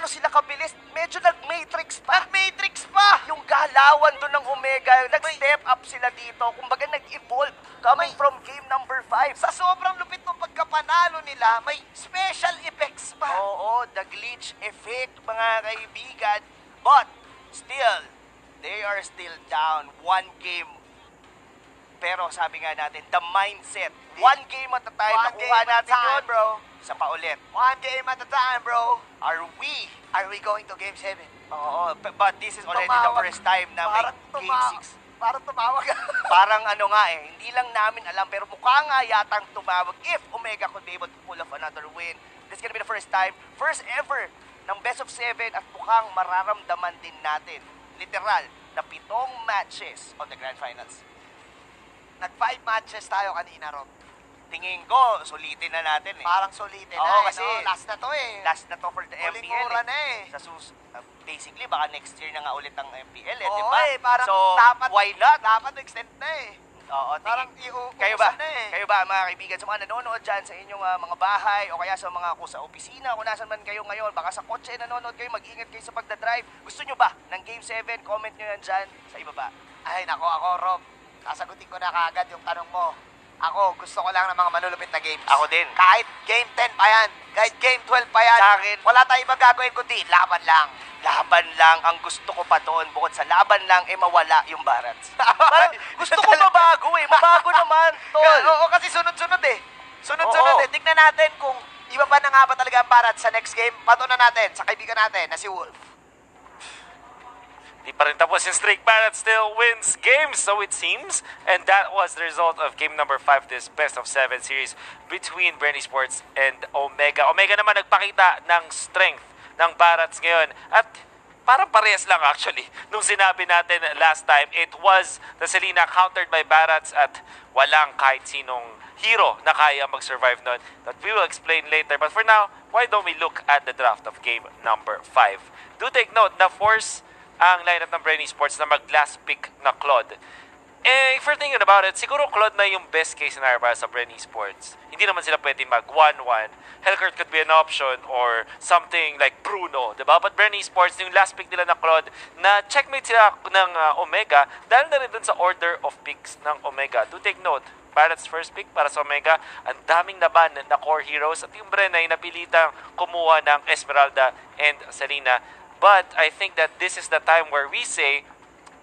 gaano sila kabilis, medyo nag-matrix pa. Nag-matrix pa! Yung galawan doon ng Omega, nag-step up sila dito. Kumbaga nag-evolve coming from game number 5. Sa sobrang lupit ng pagkapanalo nila, may special effects pa. Oo, the glitch effect, mga kaibigan. But, still, they are still down. One game. Pero sabi nga natin, the mindset. One game at a time. Nakuha natin yun, bro. Isa pa ulit. One game at a time, bro. Are we going to game 7? Oo, but this is already the first time na may game 6. Parang tumawag. Parang ano nga hindi lang namin alam, pero mukha nga yatang tumawag if Omega could be able to pull off another win. This is gonna be the first time, first ever ng best of 7 at mukhang mararamdaman din natin, literal, na 7 matches on the Grand Finals. Nag-5 matches tayo kanina, Rob. Tingin ko, sulitin na natin Parang sulitin na kasi last na to Last na to for the MPL. Uling-ura na basically, baka next year na nga ulit ang MPL di ba? Parang so, dapat, why not? Dapat extend na Oo, parang kayo ba? Kayo ba, mga kaibigan, sa mga nanonood dyan sa inyong mga bahay o kaya sa mga kung sa opisina, kung nasan man kayo ngayon, baka sa kotse nanonood kayo, mag-ingat kayo sa pagdadrive. Gusto nyo ba ng Game 7? Comment nyo yan dyan sa ibaba. Ay, nako ako, Rob. Sasagutin ko na kaagad yung tanong mo. Ako, gusto ko lang ng mga manulupit na games. Ako din. Kahit Game 10 pa yan, kahit Game 12 pa yan, sa akin, wala tayong ibang gagawin kundi laban lang. Laban lang. Ang gusto ko pa doon, bukod sa laban lang, mawala yung Barats. Gusto ko mabago Mabago naman, tol. Oo, kasi sunod-sunod Sunod-sunod Tignan natin kung iba pa na nga ba talaga ang Barats sa next game. Patunan natin sa kaibigan natin na si Wolf. Di pa rin tapos yung streak. Barats still wins games, so it seems. And that was the result of game number 5, this best of 7 series between Bren Esports and Omega. Omega naman nagpakita ng strength ng Barats ngayon. At parang parehas lang actually. Nung sinabi natin last time, it was the Selena countered by Barats at walang kahit sinong hero na kaya mag-survive nun. That we will explain later. But for now, why don't we look at the draft of game number 5? Do take note, na force ang lineup ng Bren Esports na mag-last pick na Claude. If you're thinking about it, siguro Claude na yung best case scenario para sa Bren Esports. Hindi naman sila pwede mag 1-1. Hellcurt could be an option or something like Bruno, diba? But Bren Esports, yung last pick nila na Claude, na checkmate sila ng Omega dahil na rin dun sa order of picks ng Omega. Do take note, Barrett's first pick para sa Omega, ang daming laban na core heroes at yung Bren ay napilitang kumuha ng Esmeralda and Selena. But I think that this is the time where we say,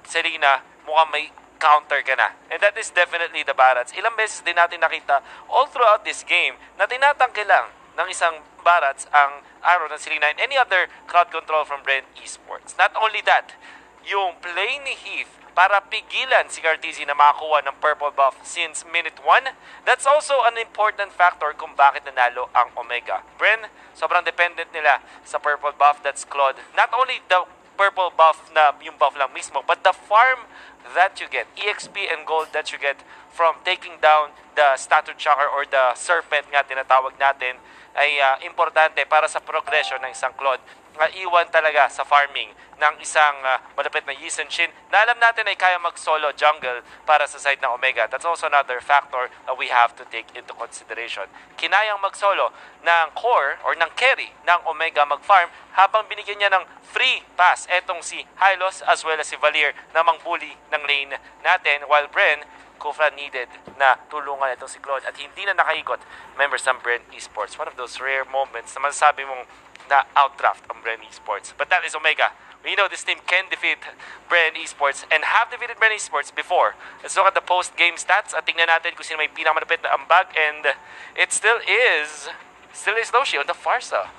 Selena, mukhang may counter ka na. And that is definitely the Barats. Ilang beses din natin nakita all throughout this game na tinatangke lang ng isang Barats ang arrow ng Selena and any other crowd control from Bren Esports. Not only that, yung play ni Heath para pigilan si Cartesi na makakuha ng purple buff since minute 1, that's also an important factor kung bakit nanalo ang Omega. Bren, sobrang dependent nila sa purple buff, that's Claude. Not only the purple buff na yung buff lang mismo, but the farm that you get, EXP and gold that you get from taking down the statue chakra or the serpent nga tinatawag natin ay importante para sa progression ng isang Claude. Iwan talaga sa farming ng isang malapit na Yi Sun-shin na alam natin ay kaya mag-solo jungle para sa side ng Omega. That's also another factor that we have to take into consideration. Kinayang mag-solo ng core or ng carry ng Omega mag-farm habang binigyan niya ng free pass etong si Hylos as well as si Valier na mang-bully ng lane natin, while Bren, Kufra needed na tulungan itong si Claude at hindi na nakaikot members ng Bren Esports. One of those rare moments na masasabi mong na outdraft ang Bren Esports. But that is Omega. We know this team can defeat Bren Esports and have defeated Bren Esports before. Let's look at the post-game stats at tingnan natin kung sino may pinakamalapit na ambag, and it still is Doshi on the Farsa.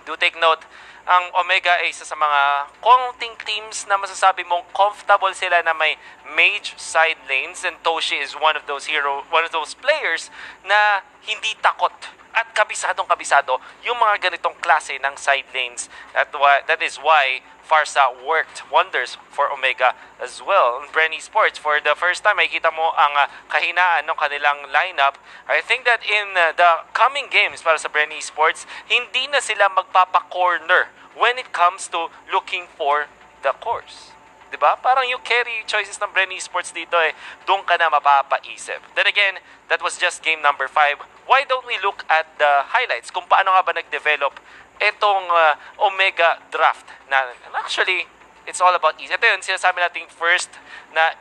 Do take note, ang Omega ay isa sa mga konting teams na masasabi mong comfortable sila na may mage side lanes, and Toshi is one of those players na hindi takot at kabisadong-kabisado yung mga ganitong klase ng side lanes. That is why Farsa worked wonders for Omega as well. Bren Esports, for the first time, makikita mo ang kahinaan ng kanilang lineup. I think that in the coming games para sa Bren Esports, hindi na sila magpapa-corner when it comes to looking for the course. Diba? Parang yung carry choices ng Bren Esports dito doon ka na mapapaisip. Then again, that was just game number 5. Why don't we look at the highlights kung paano nga ba nag-develop itong Omega draft na actually, it's all about ease. Ito yun, sinasabi natin first na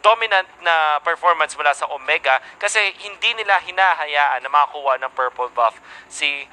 dominant na performance mula sa Omega kasi hindi nila hinahayaan na makakuha ng purple buff si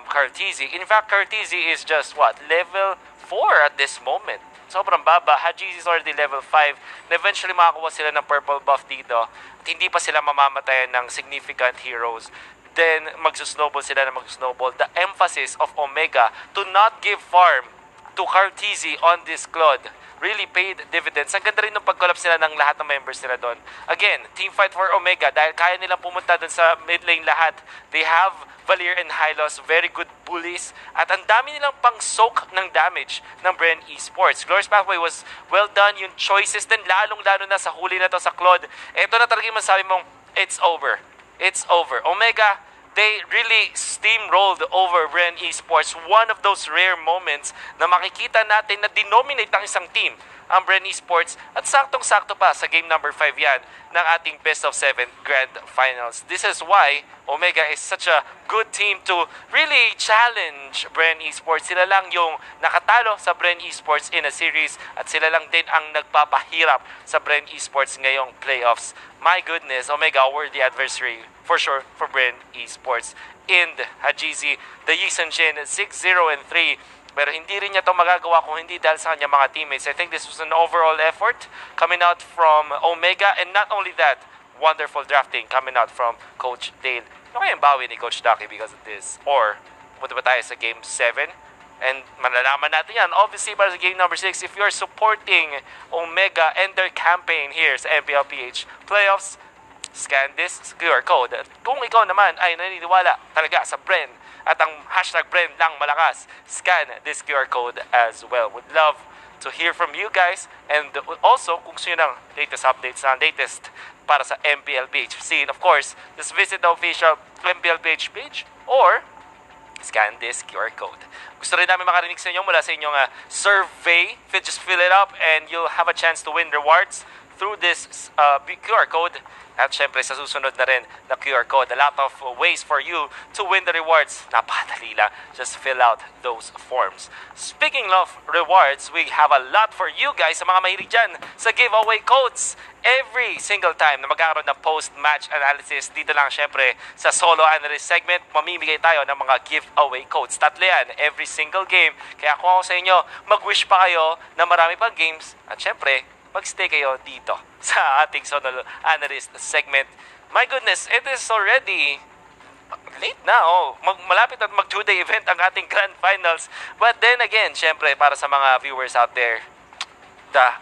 Carteezy. In fact, Carteezy is just level 4 at this moment. Sobrang baba. Hajizi is already level 5. And eventually makakuha sila ng purple buff dito at hindi pa sila mamamatayan ng significant heroes. Then magsusnowball sila na magsusnowball. The emphasis of Omega to not give farm to Carteezy on this Claude really paid dividends. Ang ganda rin ng pag-collapse nila ng lahat ng members nila doon. Again, team fight for Omega dahil kaya nilang pumunta doon sa mid lane lahat. They have Valier and Hylos, very good bullies. At ang dami nilang pang-soak ng damage ng Bren Esports. Glorious Pathway was well done. Yung choices din, lalong-lalo na sa huli na to sa Claude. Ito na talaga yung masabi mong, it's over. It's over. Omega, they really steamrolled over Bren Esports. One of those rare moments na makikita natin na dinominate ang isang team, ang Bren Esports. At saktong-sakto pa sa game number 5 yan ng ating best of 7 grand finals. This is why Omega is such a good team to really challenge Bren Esports. Sila lang yung nakatalo sa Bren Esports in a series at sila lang din ang nagpapahirap sa Bren Esports ngayong playoffs. My goodness, Omega, worthy adversary for sure for Bren Esports. And Hajizi, the Yisun Jin, 6-0 and 3. Pero hindi rin niya ito magagawa kung hindi dahil sa kanyang mga teammates. I think this was an overall effort coming out from Omega. And not only that, wonderful drafting coming out from Coach Dale. Ano kayang bawi ni Coach Ducky because of this? Or, punta ba tayo sa Game 7? And malalaman natin yan. Obviously, para sa Game number 6, if you're supporting Omega and their campaign here sa MPLPH Playoffs, scan this QR code. At kung ikaw naman ay naniniwala talaga sa Bren at ang hashtag Bren lang malakas, scan this QR code as well. Would love to hear from you guys and also kung sino ng latest updates na latest para sa MPLPH scene. Of course, just visit the official MPLPH page or scan this QR code. Gusto rin namin makarinig sa inyo mula sa inyong survey. Just fill it up and you'll have a chance to win rewards through this QR code. At syempre, sa susunod na rin na QR code. A lot of ways for you to win the rewards. Napakadali lang. Just fill out those forms. Speaking of rewards, we have a lot for you guys sa mga mahilig dyan sa giveaway codes. Every single time na magkakaroon ng post-match analysis, dito lang syempre sa solo analyst segment, mamimigay tayo ng mga giveaway codes. Tatlo yan, every single game. Kaya kung ako sa inyo, mag-wish pa kayo na marami pang games. At syempre, mag-stay kayo dito sa ating solo analyst segment. My goodness, it is already late na. Malapit at mag 2-day event ang ating grand finals. But then again, syempre, para sa mga viewers out there, the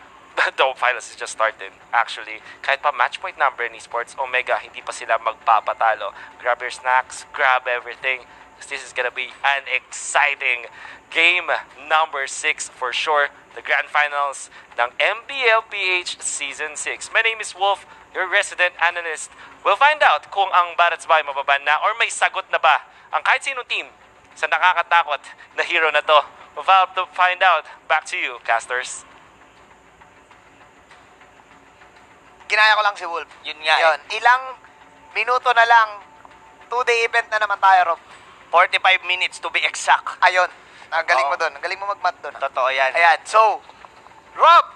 finals is just started. Actually, kahit pa match point number ni Sports Omega, hindi pa sila magpapatalo. Grab your snacks, grab everything. This is gonna be an exciting game number 6 for sure. The grand finals ng MPLPH Season 6. My name is Wolf, your resident analyst. We'll find out kung ang Barats ba ay mababan na or may sagot na ba ang kahit sinong team sa nakakatakot na hero na to. We'll have to find out. Back to you, casters. Ginaya ko lang si Wolf. Yun nga. Yun. Ilang minuto na lang, 2-day event na naman tayo, Rob. 45 minutes to be exact. Ayun. Ang galing Oo. mo doon. Ang galing mo mag-mat doon. Totoo yan. Ayan. So, Rob,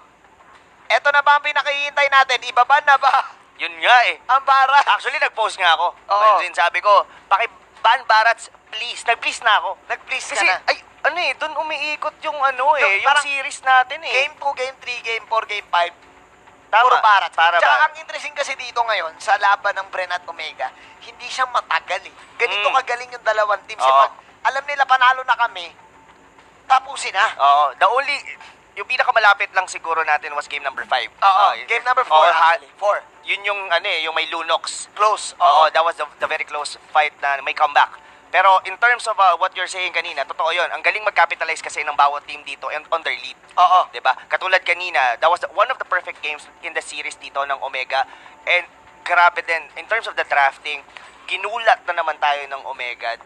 eto na ba ang pinakihintay natin? Ibaban na ba Yun nga eh. ang Barat? Actually, nag-post nga ako. Oo. Then sabi ko, pakiban Barats, please. Nag-please na ako. Nag-please ka Kasi, na. ay, ano eh, doon umiikot yung ano eh, yung Parang series natin eh. Game 2, Game 3, Game 4, Game 5. Tama. Puro Barat. Para Tsaka Barat. ang interesting kasi dito ngayon, sa laban ng Bren at Omega, hindi siya matagal eh. Ganito kagaling yung dalawang teams. Oo. Pag alam nila panalo na kami, tapusin na. Oo. Yung pinakamalapit lang siguro natin was game number 5. Oo. Game number 4. Oo, 4. Yun yung ano eh, yung may Lunox. Close. Oo, that was the very close fight na may comeback. Pero in terms of what you're saying kanina, totoo yun. Ang galing mag-capitalize kasi ng bawat team dito and on their lead. Oo. 'Di ba? Katulad kanina, that was one of the perfect games in the series dito ng Omega. And grabe din, in terms of the drafting, ginulat na naman tayo ng Omega.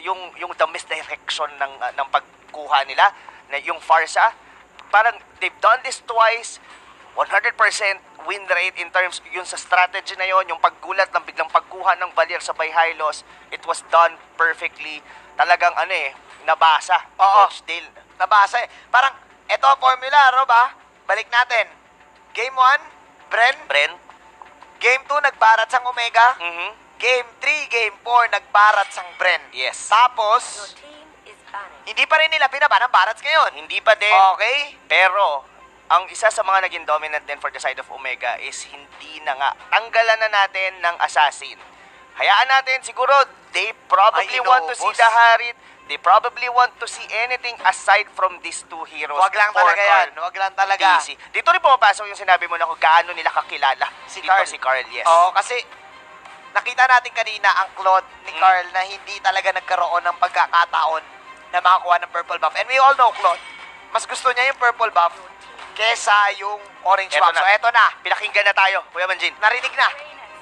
Yung the misdirection ng pagkuha nila, na yung Farsa, parang they've done this twice, 100% win rate in terms yun sa strategy na yon, yung paggulat ng biglang pagkuha ng Valier sa high loss, it was done perfectly. Talagang nabasa. Oo. Coach Dale. Nabasa eh. Parang, eto formula, Rob ha? Balik natin. Game 1, Bren. Bren. Game 2, nagbarat sang Omega. Mhm. Game 3, Game 4, nagbarat sang Bren. Yes. Tapos, hindi pa rin nila binaba ng barats ngayon. Hindi pa din. Okay? Pero, ang isa sa mga naging dominant din for the side of Omega is hindi na nga. Tanggalan na natin ng assassin. Hayaan natin, siguro, they probably Ay, want to see inubos. the Harit. They probably want to see anything aside from these two heroes. Wag lang for talaga yan. Carl. Wag lang talaga. Easy. Dito rin pumapasok yung sinabi mo na kung gaano nila kakilala. Si Dito Carl. Si Carl, yes. Oo, kasi nakita natin kanina ang Claude ni Carl na hindi talaga nagkaroon ng pagkakataon na makakuha ng purple buff. And we all know, Claude, mas gusto niya yung purple buff kesa yung orange Eto buff. na. So, eto na. Pinakinggan na tayo, Kuya Manjin. Narinig na.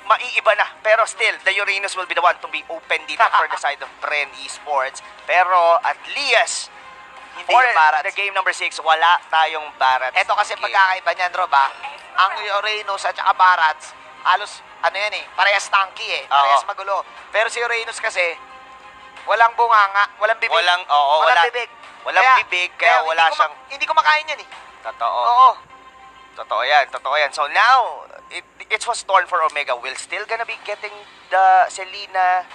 Maiiba na. Pero still, the Uranus will be the one to be open dito for the side of Bren Esports. Pero at least, Hindi for yung barats. the game number 6, wala tayong barats. Eto kasi game. pagkakaiba niyan, Rob, ha? Ang Uranus at saka Barats, halos, yan parehas tanky eh. Parehas Oo. magulo. Pero si Uranus kasi, walang bunganga, walang bibig. Walang bibig. Walang bibig, kaya wala siyang... Hindi ko makain yan eh. Totoo. Oo. Totoo yan. So now, it was torn for Omega. We're still gonna be getting the Selena.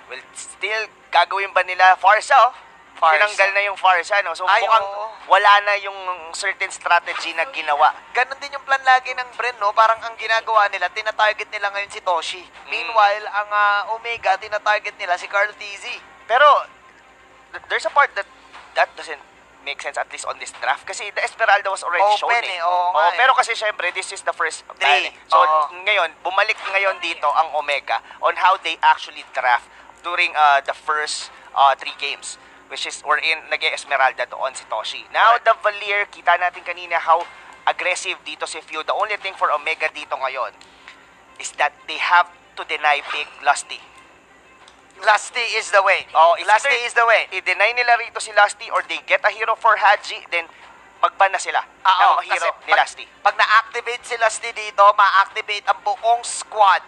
Will still gagawin ba nila Farsa, oh? Farsa. Tinanggal na yung Farsa, no? So Ay, mukhang oo. wala na yung certain strategy na ginawa. Ganon din yung plan lagi ng Bren, no? Parang ang ginagawa nila, tinatarget nila ngayon si Toshi. Meanwhile, ang Omega, tinatarget nila si Carl TZ. Pero, there's a part that doesn't make sense, at least on this draft. Kasi the Esmeralda was already Open shown eh, oo nga eh. Pero kasi syempre, this is the first ban. Three, So, oo. ngayon, bumalik ngayon dito ang Omega on how they actually draft during the first 3 games. Which is, we're in, nag-Esmeralda doon si Toshi. Now, Correct. the Valier, kita natin kanina how aggressive dito si Few. The only thing for Omega dito ngayon is that they have to deny Big Lusty. Lusty is the way. Oh, if Lusty either is the way. I-deny nila rito si Lusty or they get a hero for Haji, then magban na sila Oo, ng hero kasi ni Lusty. Pag na-activate si Lusty dito, ma-activate ang buong squad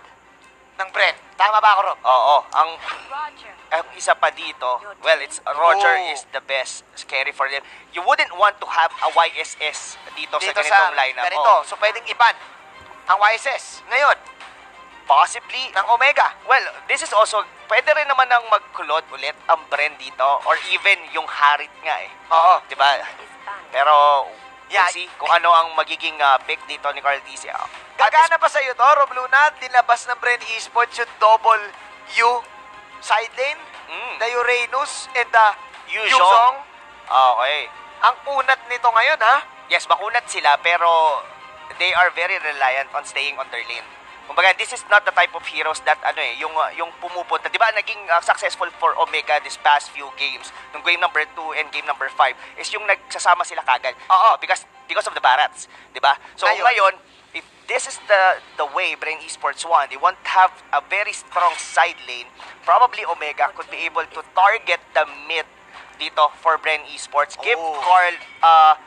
ng Bren. Tama ba ako, Rob? Oo, ang isa pa dito, well, it's Roger Oh. is the best carry for them. You wouldn't want to have a YSS dito sa Dito ganitong lineup. ganito. Oh, So, pwedeng iban ang YSS. Ngayon, possibly, ng Omega. well, this is also, pwede rin naman nang mag-culot ulit ang Bren dito or even yung Harit nga eh. Oo. Diba? Pero, Yeah. we'll see kung ano ang magiging pick dito ni Carl TZ. Gagana ba sa'yo to, Rob Luna? Dinabas ng Bren Esports yung double U side lane, the Uranus, and the Yuzhong. Yuzhong. Okay. Ang unat nito ngayon, ha? Yes, makunat sila pero they are very reliant on staying on their lane. Kumbaga, this is not the type of heroes that yung pumupunta. 'Di ba naging successful for Omega this past few games. Nung game number 2 and game number 5 is yung nagsasama sila kagad. Oo, because of the Barats, 'di ba? So ngayon, if this is the way Bren Esports want, they want to have a very strong side lane. Probably Omega could be able to target the mid dito for Bren Esports. Give Oh. Carl a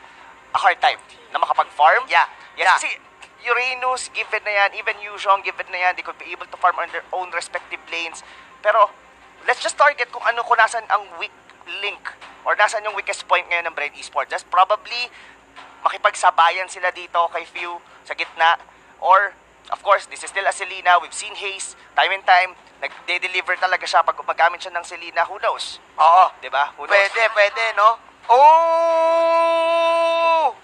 hard time na makapag-farm. Yeah. Yes, Yeah. kasi Uranus, given na yan, even Yuzhong, given na yan, they could be able to farm on their own respective lanes. Pero, let's just target kung nasan ang weak link or nasan yung weakest point ngayon ng Bren Esports. Just probably, makipagsabayan sila dito kay Few sa gitna. Or, of course, this is still a Selena. We've seen Haze, time and time, nagde-deliver talaga siya pag magamit siya ng Selena. Who knows? Oo. Diba? Who knows? Pwede, no? Oh!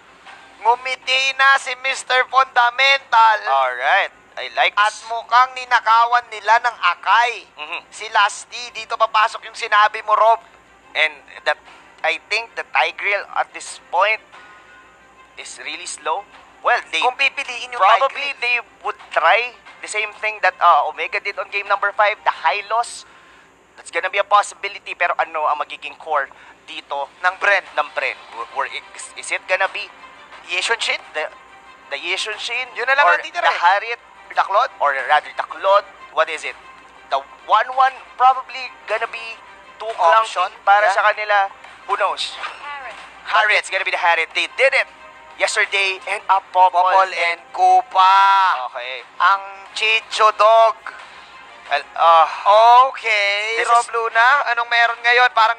Ngumiti na si Mr. Fundamental. Alright. I like At this. mukhang ninakawan nila ng akay. Mhm. Si Lusty, dito papasok yung sinabi mo, Rob. And that I think the Tigreal at this point is really slow. Well, they Kung pipiliin yung probably Tigreal. they would try the same thing that Omega did on game number 5, the high loss. That's gonna be a possibility, pero ano ang magiging core dito ng Bren. ng Bren? Is it gonna be Yeshon Shin? the Yeshun Shin? Yun na lang or ang titira the eh. Harit? The Claude? Or rather the Claude? What is it? The 1-1 probably gonna be too clunky Option, para yeah. sa kanila. Who knows? Harit, it's gonna be the Harit. They did it yesterday, and a Popol. Popol and Kupa. Okay. Ang Chicho Dog. Okay. This Rob is- Luna, anong meron ngayon? Parang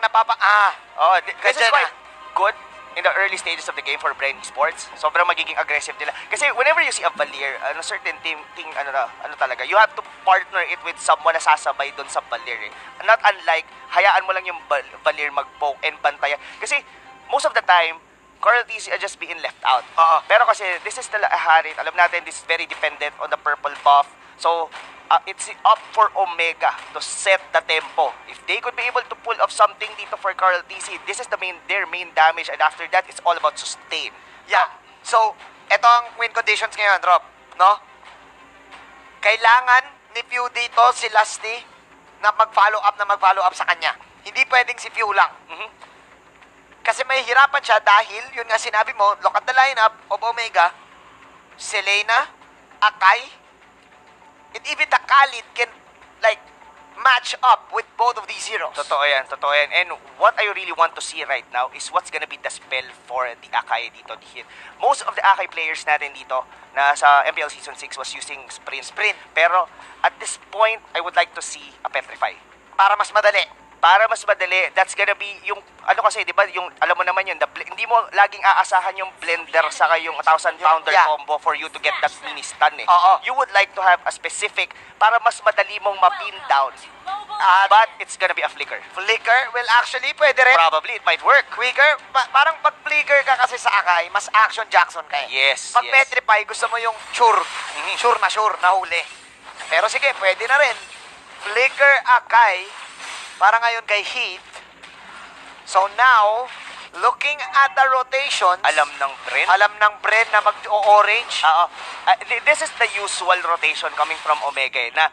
This is Ganyan quite good in the early stages of the game for Brain Esports. Sobrang magiging aggressive nila. Kasi whenever you see a Valier, certain thing, ano talaga, you have to partner it with someone na sasabay doon sa Valier. Eh. Not unlike, hayaan mo lang yung Valier mag-poke and bantayan. Kasi most of the time, Carl TC are just being left out. Pero kasi this is the Harit. Alam natin, this is very dependent on the purple buff. So, it's up for Omega to set the tempo. If they could be able to pull off something dito for Carl TC, this is their main damage, and after that, it's all about sustain. Yeah. So, ito ang win conditions ngayon, Rob. No? Kailangan ni Few dito si Lusty na mag-follow up sa kanya. Hindi pwedeng si Few lang. Kasi may hirapan siya dahil, yun nga sinabi mo, look at the lineup of Omega, Selena, Akai, and even the Khalid can, like, match up with both of these heroes. Totoo yan. And what I really want to see right now is what's gonna be the spell for the Akai dito. Most of the Akai players natin dito na sa MPL Season 6 was using Sprint. Pero at this point, I would like to see a Petrify. Para mas madali. That's gonna be yung, kasi, di ba, yung, alam mo naman yun, hindi mo laging aasahan yung blender saka yung 1,000-pounder Yeah. combo for you to get that mini stun eh. Oo. You would like to have a specific para mas madali mong ma-pin down. But it's gonna be a flicker. Flicker? Well, actually, pwede rin. Probably, it might work. Quicker, parang pag flicker ka kasi sa Akai, mas action Jackson ka eh. Yes, Pag yes. petrify, gusto mo yung sure. Sure na huli. Pero sige, pwede na rin. Flicker Akai, para ngayon kay Heat. So now, looking at the rotations, Alam ng Bren. alam ng Bren na mag-orange. Oo. This is the usual rotation coming from Omega eh, na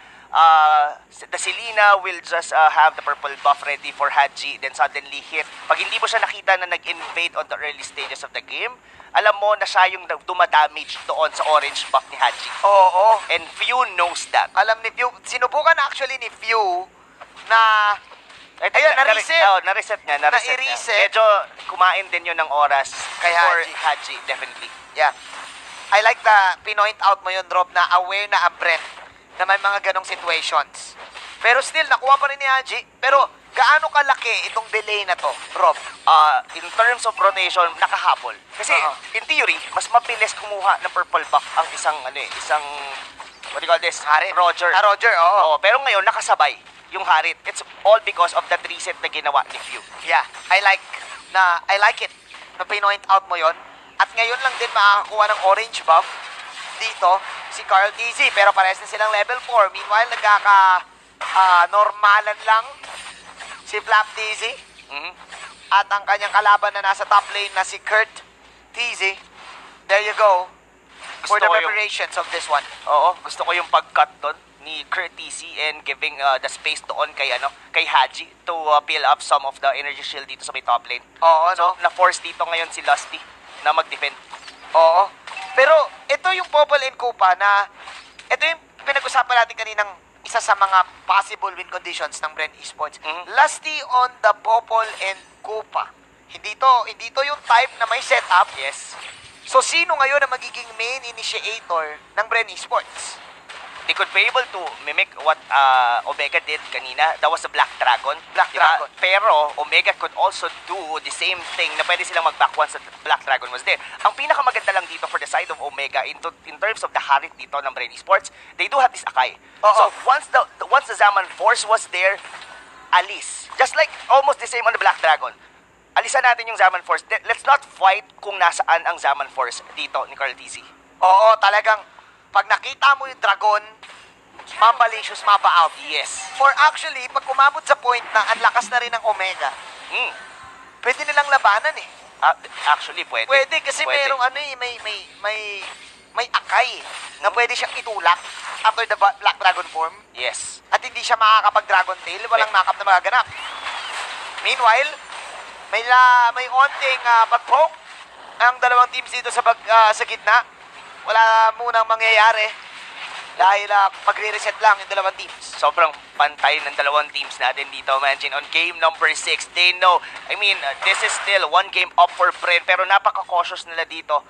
the Selena will just have the purple buff ready for Haji, then suddenly hit. Pag hindi mo siya nakita na nag-invade on the early stages of the game, alam mo na siya yung dumadamage doon sa orange buff ni Haji. Oo. And Few knows that. Alam ni Few, sinubukan actually ni Few na ayun, na-reset. Na-reset niya. Na-i-reset. Medyo kumain din yun ng oras Kay for Haji. Haji, definitely. Yeah. I like pinoint out mo yun, Rob, na aware na ang Brent na may mga ganong situations. Pero still, nakuha pa rin ni Haji. Pero gaano kalaki itong delay na to, Rob? In terms of rotation, nakahabol. Kasi, in theory, mas mabilis kumuha ng purple buff ang isang, what do you call this? Roger. Roger, oo. Oo, pero ngayon, nakasabay yung Harit. It's all because of that reset na ginawa ni Few. Yeah, I like it na pinoint out mo yon. At ngayon lang din makakakuha ng orange buff dito si Carl TZ. Pero parehas na silang level 4. Meanwhile, normalan lang si Flap TZ. At ang kanyang kalaban na nasa top lane na si Kurt TZ. There you go. For the Gusto ko yung- preparations of this one. Oo, gusto ko yung pag-cut doon ni Kurt TC and giving the space doon kay Haji to peel up some of the energy shield dito sa may top lane. Oo, So, na-force dito ngayon si Lusty na mag-defend. Oo. Pero ito yung Popol and Kupa na ito yung pinag-usapan natin kaninang isa sa mga possible win conditions ng Bren Esports. Lusty on the Popol and Kupa. Hindi to yung type na may setup. Yes. So sino ngayon na magiging main initiator ng Bren Esports? They could be able to mimic what Omega did kanina. That was the Black Dragon. Dragon. Pero Omega could also do the same thing na pwede silang mag-back once the Black Dragon was there. Ang pinakamaganda lang dito for the side of Omega in terms of the Harit dito ng Brain Esports, they do have this Akai. So once the Zaman Force was there, alis. Just like almost the same on the Black Dragon. Alisan natin yung Zaman Force. Let's not fight kung nasaan ang Zaman Force dito ni Carl TC. Oo, talagang pag nakita mo yung dragon, Mambalicious mapa out. Yes. Or actually, pag umabot sa point na ang lakas na rin ng Omega, pwede nilang labanan eh. Actually, pwede. Pwede kasi merong may akay na pwede siyang itulak after the Black Dragon form. Yes. At hindi siya makakapag-Dragon Tail, walang knock-up na magaganap. Meanwhile, may onting pag-poke ang dalawang teams dito sa gitna. Wala munang mangyayari. Dahil magre-reset lang yung dalawang teams. Sobrang pantay ng dalawang teams natin dito. Imagine, on game number 6, they know, this is still one game up for Bren, pero napaka-cautious nila dito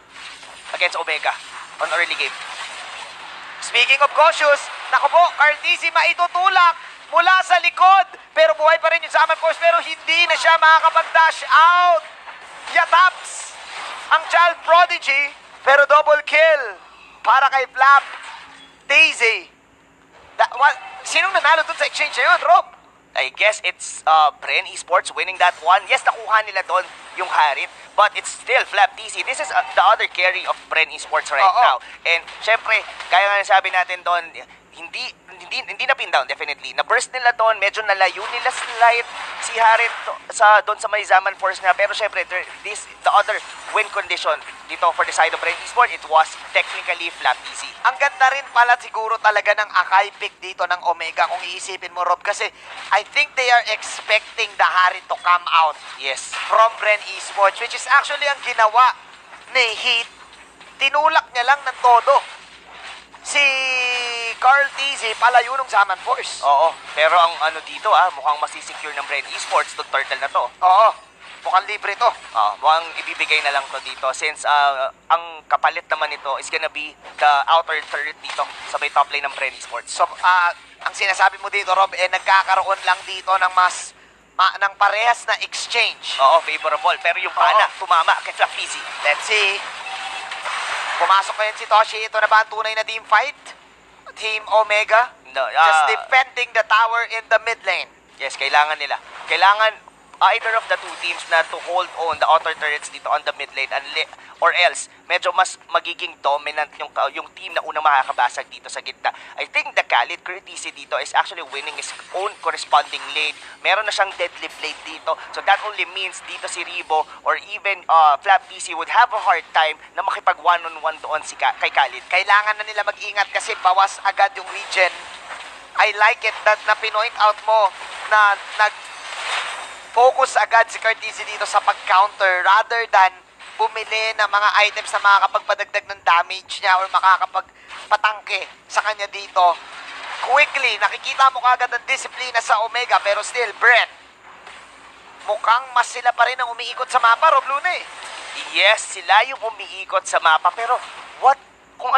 against Omega on early game. Speaking of cautious, naku po, Carl Dizzy maitutulak mula sa likod. Pero buhay pa rin yung Zaman Force, pero hindi na siya makakapag-dash out. Yataps ang Child Prodigy, pero double kill para kay Flap Daisy. Sinong nanalo dun sa exchange na yun, Rob? I guess it's Bren Esports winning that one. Yes, nakuha nila doon yung Harit, but it's still Flap TC. This is the other carry of Bren Esports right now. And syempre, kaya nga sabi natin doon, hindi na pin down, definitely. Na-burst nila doon, medyo nalayo nila slight si Harit doon sa may Zaman Force nga. Pero syempre, the other win condition dito for the side of Bren Esports, it was technically Flap TC. Ang ganda rin pala siguro talaga ng Akai pick dito ng Omega kung iisipin mo, Rob, kasi I think they are expecting the Harit to come out Yes. from Bren Esports, which is actually ang ginawa ni Heat. Tinulak niya lang ng todo si Carl Tizzy palayo ng Zaman Force. Oo, pero ang ano dito mukhang masisecure ng Bren Esports to turtle na to. Oo, mukhang libre to. Mukhang ibibigay na lang to dito since ang kapalit naman nito is gonna be the outer turret dito sa may top lane ng Bren Esports. So, ang sinasabi mo dito, Rob, nagkakaroon lang dito ng ng parehas na exchange. Oo, favorable. Pero yung pana, tumama kay Flap TC. Let's see. Pumasok ngayon si Toshi. Ito na ba ang tunay na team fight? Team Omega. No, Just defending the tower in the mid lane. Yes, kailangan nila. Kailangan either of the two teams na to hold on the outer turrets dito on the mid lane or else medyo mas magiging dominant yung team na unang makakabasag dito sa gitna. I think the Khalid courtesy dito is actually winning his own corresponding lane. Meron na siyang deadly blade dito. So that only means dito si Ribo or even Flap TC would have a hard time na makipag one-on-one doon kay Khalid. Kailangan na nila mag-ingat kasi bawas agad yung regen. I like it that na pinoint out mo na focus agad si Cartesi dito sa pag-counter rather than bumili ng mga items na makakapagpadagdag ng damage niya or makakapagpatangke sa kanya dito. Quickly, nakikita mo kagad ang disiplina sa Omega pero still, Bren, mukhang mas sila pa rin ang umiikot sa mapa, Rob Luna eh. Yes, sila yung umiikot sa mapa pero kung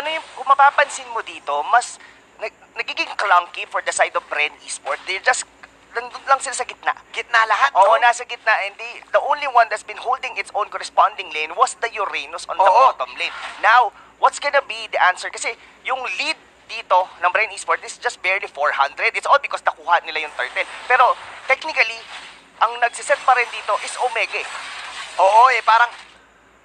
mapapansin mo dito, mas nagiging clunky for the side of Bren Esports. They're just nandun lang sila sa gitna. Gitna lahat, Oo, no? nasa gitna. And the only one that's been holding its own corresponding lane was the Uranus on the bottom lane. Now, what's gonna be the answer? Kasi yung lead dito ng Bren Esports is just barely 400. It's all because nakuha nila yung turtle. Pero, technically, ang nagsiset pa rin dito is Omega. Oo parang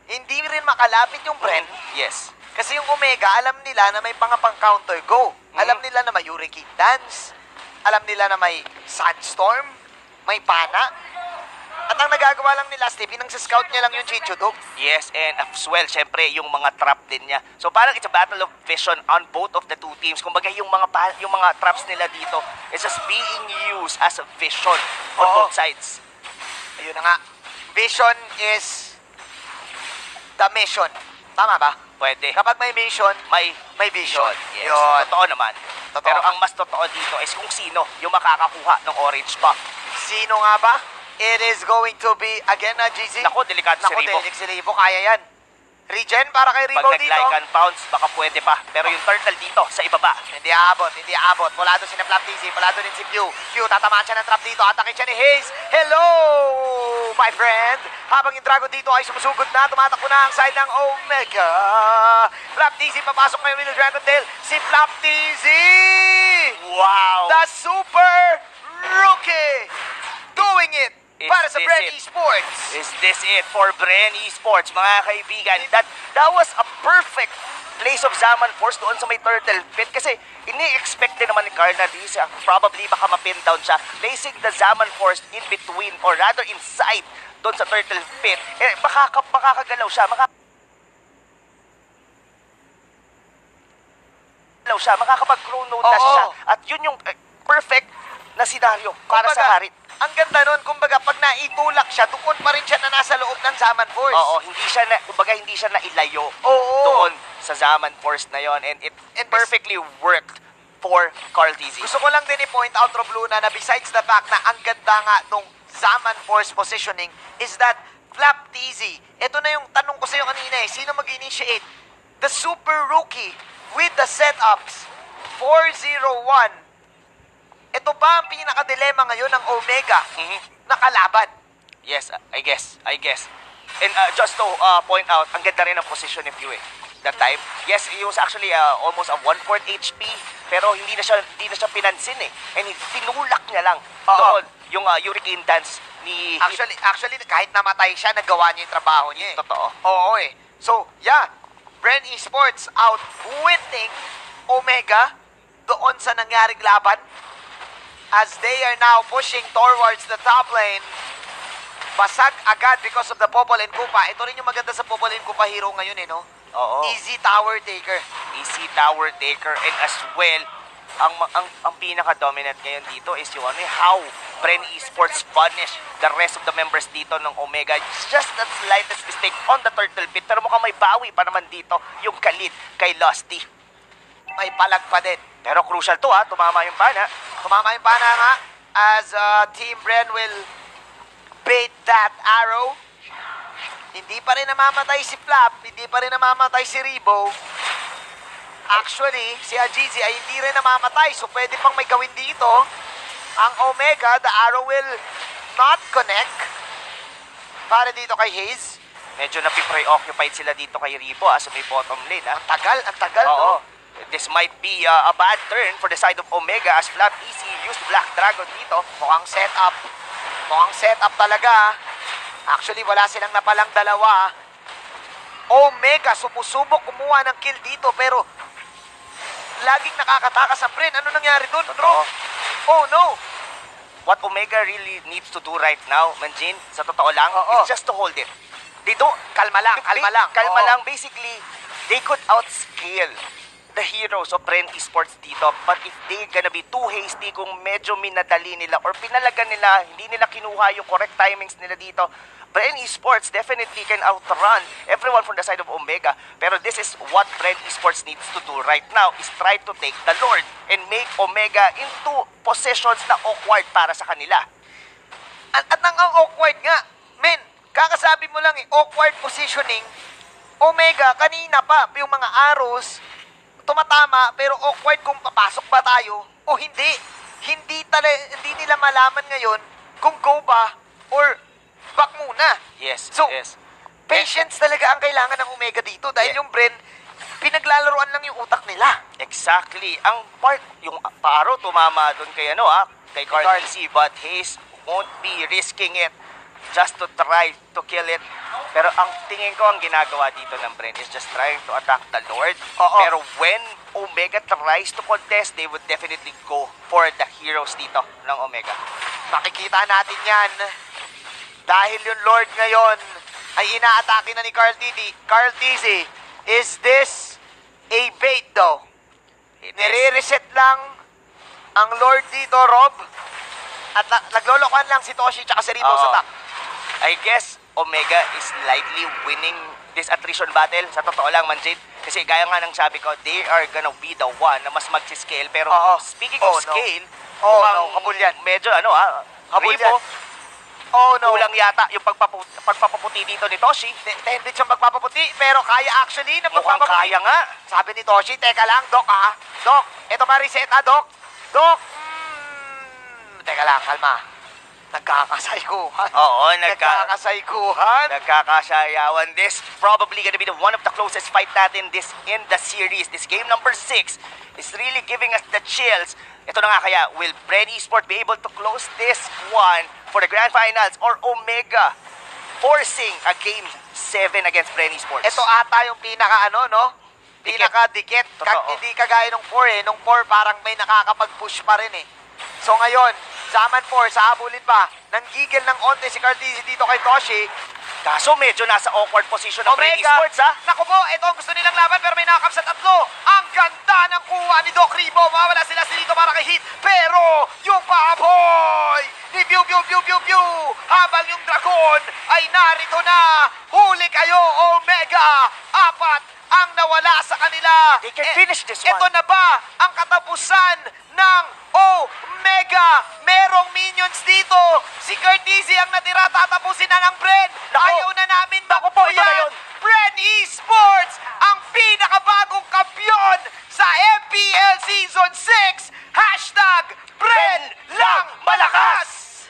hindi rin makalapit yung Bren. Yes. Kasi yung Omega, alam nila na may pang-counter go. Alam nila na may Hurricane Dance. Alam nila na may Sandstorm. May Pana. At ang nagagawa lang nila, Steve, pinang-scout niya lang yung Chichudog. Yes, and as well, syempre, yung mga trap din niya. So, parang it's a battle of vision on both of the two teams. Kumbaga, yung mga traps nila dito is just being used as a vision on both sides. Ayun na nga. Vision is the mission. Tama ba? Pwede. Kapag may mission, may vision. Yes. Yun. Totoo naman. Totoo. Pero ang mas totoo dito is kung sino yung makakakuha ng orange buff. Sino nga ba? It is going to be, again GZ. Naku, delikado si Ribo. Si Ribo, kaya yan. Regen para kay Ribo Pag dito. nag-Lycan Pounce, baka pwede pa. Pero yung turtle dito, sa ibaba. Hindi aabot. Mula doon si Flap TC, mula doon din si Pew. Pew, tatamaan siya ng trap dito. Atake siya ni Hayes. Hello, my friend. Habang yung Dragon dito ay sumusugod na, tumatakbo na ang side ng Omega. Flap TC, papasok ngayon with the Dragon Tail. Si Flap TC! Wow! The Super Rookie! Doing it! Is Para sa this Bren it? Esports. Is this it for Bren Esports, mga kaibigan? That was a perfect place of Zaman Force doon sa may turtle pit kasi ini-expect din naman ni Carl na probably baka mapin down siya, placing the Zaman Force in between or rather inside doon sa turtle pit. Makakagalaw siya, makakapag-chrono dash siya. At yun yung perfect na senaryo para sa Harit. Ang ganda nun, kumbaga, pag naitulak siya, doon pa rin siya na nasa loob ng Zaman Force. Oo, hindi siya na ilayo Oo. doon sa Zaman Force na yon, and it perfectly worked for Carl TZ. Gusto ko lang din i-point out, Rob Luna, na besides the fact na ang ganda nga nung Zaman Force positioning is that Flap TZ, ito na yung tanong ko sa'yo kanina eh, sino mag-initiate? The super rookie with the setups, 4-0-1. Ito ba ang pinaka-dilema ngayon ng Omega na kalaban? Yes, I guess. And just to point out, ang ganda rin ang position ni Pew that time. Yes, he was actually almost a 1/4 HP, pero hindi na siya pinansin eh. And tinulak niya lang doon yung Hurricane Dance ni... Actually, kahit namatay siya, nagawa niya yung trabaho niya eh. Totoo. Oo eh. So, yeah, Bren Esports outwitting Omega doon sa nangyaring laban as they are now pushing towards the top lane. Basag agad because of the Popol and Kupa. Ito rin yung maganda sa Popol and Kupa hero ngayon eh, no? Oo. Easy tower taker. Easy tower taker, and as well, ang pinaka-dominant ngayon dito is yung how Bren Esports punish the rest of the members dito ng Omega. It's just that slightest mistake on the turtle pit, pero mukhang may bawi pa naman dito yung Khalid kay Lusty. May palag pa din. Pero crucial to tumama yung pana. Tumama yung pana nga as Team Bren will bait that arrow. Hindi pa rin namamatay si Flap, hindi pa rin namamatay si Rebo. Actually, si Ajizi ay hindi rin namamatay, so pwede pang may gawin dito. Ang Omega, the arrow will not connect. Para dito kay Hayes. Medyo napipreoccupied sila dito kay Rebo sa may bottom lane. Ang tagal, Oo. no? This might be a bad turn for the side of Omega as Flap Easy used Black Dragon dito. Mukhang setup. Mukhang setup talaga. Actually, wala silang napalang dalawa. Omega, sumusubok kumuha ng kill dito, pero laging nakakatakas ang Bren. Ano nangyari dun, bro? Oh, no. What Omega really needs to do right now, Manjin, sa totoo lang, is just to hold it. They don't... Kalma lang. Kalma lang. Basically, they could outscale the heroes of Bren Esports dito. But if they gonna be too hasty, kung medyo minadali nila or pinalagan nila, hindi nila kinuha yung correct timings nila dito, Bren Esports definitely can outrun everyone from the side of Omega. Pero this is what Bren Esports needs to do right now, is try to take the Lord and make Omega into positions na awkward para sa kanila. At ang awkward nga, men, kakasabi mo lang awkward positioning. Omega, kanina pa, yung mga arrows, tumatama, pero awkward kung papasok ba tayo o hindi. Hindi nila malaman ngayon kung go ba or back muna. Yes, So, yes. patience talaga ang kailangan ng Omega dito dahil yung Bren, pinaglalaroan lang yung utak nila. Exactly. Ang part, yung paro tumama doon kay kay Carl TC, but Hayes won't be risking it just to try to kill it. Pero ang tingin ko, ang ginagawa dito ng Bren is just trying to attack the Lord. Pero when Omega tries to contest, they would definitely go for the heroes dito ng Omega. Makikita natin yan. Dahil yung Lord ngayon ay inaatake na ni Carl TZ. Is this a bait though? Nire-reset lang ang Lord dito, Rob. At naglolokohan lang si Toshi tsaka si Rebo sa top. I guess Omega is likely winning this attrition battle. Sa totoo lang, Manjit. Kasi gaya nga ng sabi ko, they are gonna be the one na mas mag-scale. Pero speaking of scale, habol yan. Medyo Habol Rebo, yan. Oh no. kulang yata yung pagpapaputi dito ni Toshi. Tended siyang magpapaputi, pero kaya actually na Mukhang magpapaputi. kaya nga. Sabi ni Toshi, teka lang, Doc Doc, eto ba reset Doc? Doc, teka lang, kalma. Nagkakasaykuhan. Oo, Nagkakasaykuhan. nagkakasayawan. This probably gonna be one of the closest fight natin in the series. This game number 6 is really giving us the chills. Ito na nga kaya, will Bren Esports be able to close this one for the Grand Finals, or Omega forcing a Game 7 against Bren Esports? Ito ata yung pinaka-dikit. Totoo. Hindi kagaya nung 4 Nung 4 parang may nakakapag-push pa rin So ngayon, Zaman 4, sa habulin pa, nanggigil ng onte si Carl TZ dito kay Toshi. Kaso medyo nasa awkward position ng Bren Omega, Esports, naku po, ito ang gusto nilang laban pero may nakakam sa tatlo. Ang ganda ng kuha ni Doc Rebo. Mawala sila dito para kay Heat. Pero yung paboy ni Pew Pew Pew Pew Pew habang yung dragon ay narito na. Huli kayo, Omega. 4 ang nawala sa kanila. They can finish this one. Ito na ba ang katapusan ng Omega? Merong minions dito. Si Curtisi ang natira, tatapusin na ng Bren. Nako. Ayaw na namin Nako po, ito na magpuyan. yun. Bren Esports, ang pinakabagong kampiyon sa MPL Season 6. #Bren lang malakas.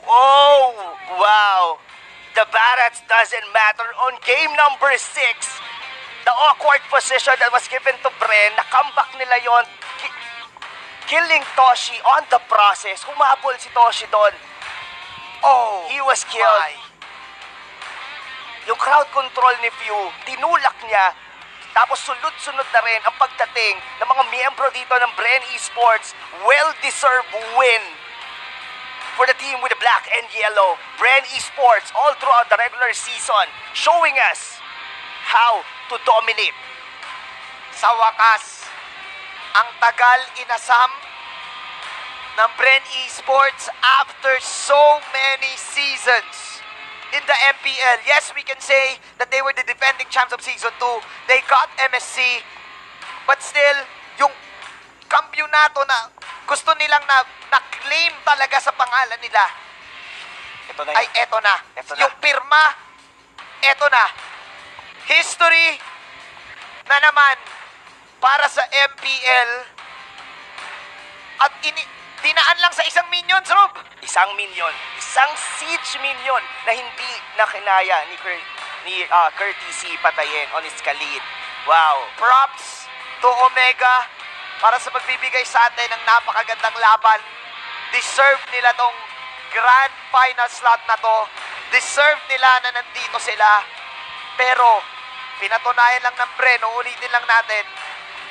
Oh, wow. The Barats doesn't matter on game number 6. The awkward position that was given to Bren, na-comeback nila yon, killing Toshi on the process. Humabol si Toshi doon. Oh, He was killed. my. Yung crowd control ni Few, tinulak niya. Tapos sunod-sunod na rin ang pagdating ng mga miyembro dito ng Bren Esports. Well-deserved win for the team with the black and yellow. Bren Esports all throughout the regular season, showing us how to dominate. Sa wakas, ang tagal inasam ng Bren Esports after so many seasons in the MPL. Yes, we can say that they were the defending champs of Season 2. They got MSC. But still, yung kampyonato na gusto nilang na-claim talaga sa pangalan nila, Ito na ay eto na. Eto na. Yung pirma, eto na. History na naman para sa MPL at dinaan lang sa isang minions, Rob. Isang minion, isang siege minion na hindi nakinaya ni Curtisi patayin on his Khalid. Wow. Props to Omega para sa pagbibigay sa atin ng napakagandang laban. Deserve nila tong grand final slot na to. Deserve nila na nandito sila. Pero, pinatunayan lang ng Bren, ulitin lang natin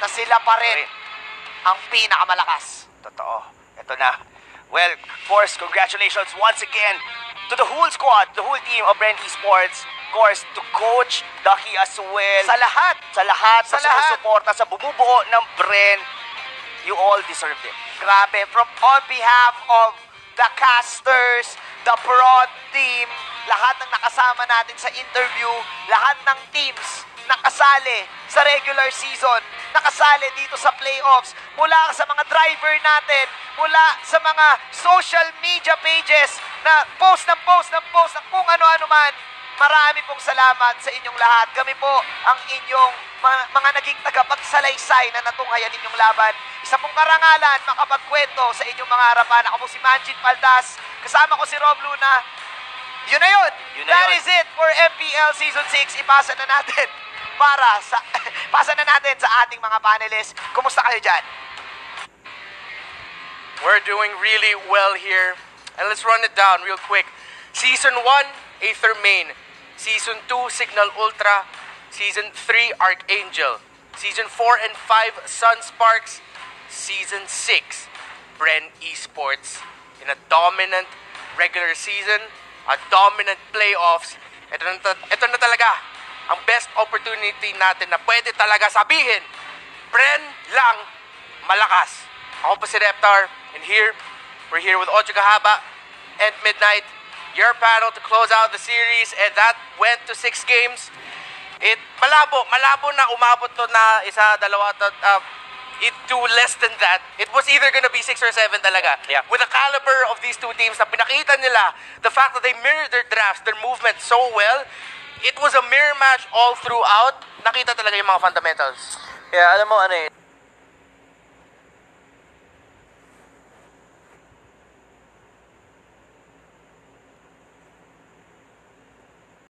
na sila pa rin ang pinakamalakas. Totoo. Ito na. Well, of course, congratulations once again to the whole squad, the whole team of Bren Esports. Of course, to Coach Ducky as well. Sa lahat. Sa lahat Sa sa lahat. sumusuporta sa bumubuo ng Bren. You all deserve it. Grabe, from on behalf of the casters, the broad team, lahat ng nakasama natin sa interview, lahat ng teams nakasali sa regular season, nakasali dito sa playoffs, mula sa mga driver natin, mula sa mga social media pages na post ng kung ano-ano man. Marami pong salamat sa inyong lahat. Kami po ang inyong mga naging tagapagsalaysay na natunghayan ninyong laban. Isa pong karangalan makapagkwento sa inyong mga harapan. Ako po si Manjit Paldas. Kasama ko si Rob Luna. Yun na yun. Yun na That yun. is it for MPL Season 6. Ipasa na natin pasa na natin sa ating mga panelists. Kumusta kayo dyan? We're doing really well here. And let's run it down real quick. Season 1, Aether Main. Season 2, Signal Ultra. Season 3, Archangel. Season 4 and 5, Sunsparks. Season 6, Bren Esports. In a dominant regular season, a dominant playoffs. Ito na talaga ang best opportunity natin na pwede talaga sabihin, Bren lang malakas. Ako po si Reptar, and we're here with Ocho Cahaba and Midnight, your panel to close out the series, and that went to 6 games. Malabo na umabot to na isa, dalawa, to less than that. It was either gonna be 6 or 7 talaga. Yeah. With the caliber of these two teams na pinakita nila, the fact that they mirrored their drafts, their movement so well, it was a mirror match all throughout. Nakita talaga yung mga fundamentals. Yeah, alam mo ano eh,